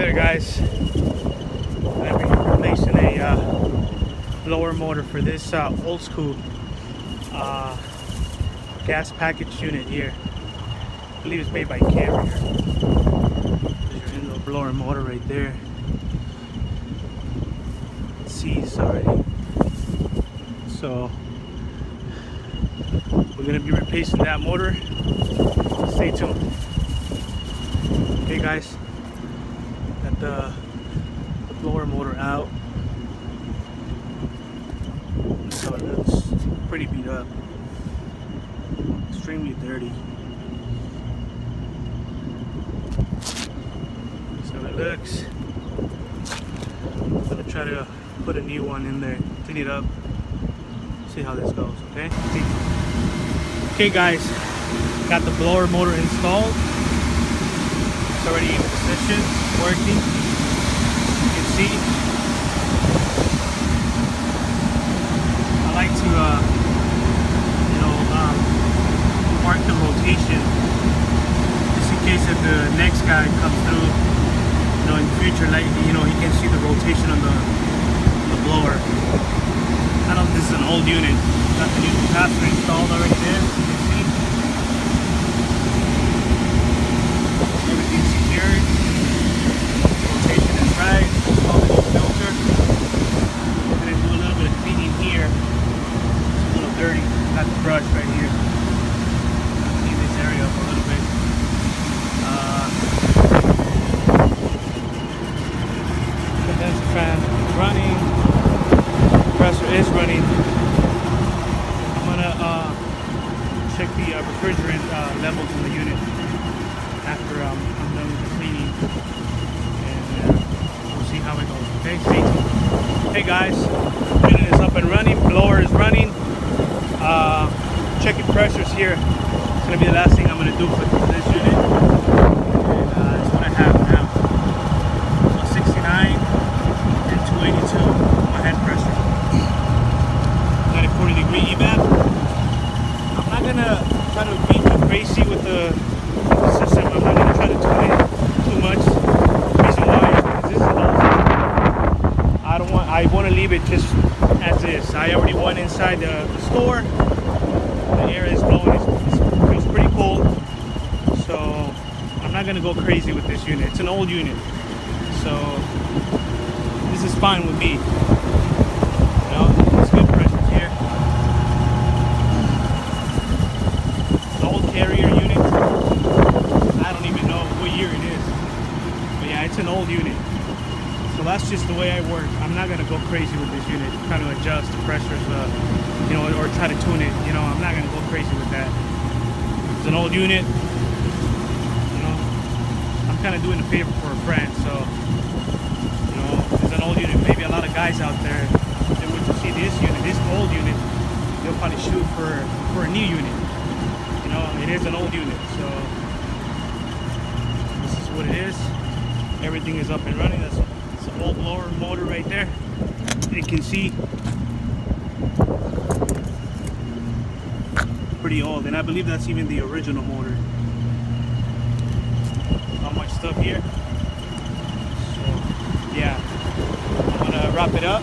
there, guys. I've been replacing a blower motor for this old school gas package unit here. I believe it's made by Carrier. There's your little blower motor right there. It sees already. So we're gonna be replacing that motor. Stay tuned. Okay, guys. Got the blower motor out. So it looks pretty beat up. Extremely dirty. So it looks. I'm gonna try to put a new one in there, clean it up, see how this goes, okay? Okay, guys, got the blower motor installed. It's already in position, working. You can see. I like to, mark the rotation, just in case if the next guy comes through, in the future, like, he can see the rotation on the blower. I don't know if this is an old unit. Got the new capacitor installed already there. You can see. Everything's secured. Rotation is right. Install the new filter. I'm gonna do a little bit of cleaning here. It's a little dirty. Got the brush right here. Clean this area up a little bit. Condenser fan is running. Compressor is running. I'm gonna check the refrigerant levels in the unit after I'm done with the cleaning, and we'll see how it goes. Okay, stay tuned. Hey guys, unit is up and running. Blower is running. Checking pressures here. It's gonna be the last thing I'm gonna do for this unit. And that's what I have now. 69 and 282 my head pressure. Got a 40-degree evap. I'm not gonna try to be too crazy with the system. I'm not gonna try to tune it too much. The reason why is because this is old. I want to leave it just as is. I already went inside the store. The air is blowing. It feels pretty cold. So I'm not gonna go crazy with this unit. It's an old unit. So this is fine with me. It's good pressures here. The old Carrier unit. I don't even know what year it is. But yeah, it's an old unit. So that's just the way I work. I'm not gonna go crazy with this unit, trying to adjust the pressures, or try to tune it. I'm not gonna go crazy with that. It's an old unit. I'm kind of doing a favor for a friend. So, it's an old unit. Maybe a lot of guys out there, they would just see this unit, this old unit, they'll probably shoot for a new unit. It is an old unit. So this is what it is. Everything is up and running. That's an old blower motor right there. You can see. Pretty old, and I believe that's even the original motor. Not much stuff here. So yeah, I'm gonna wrap it up.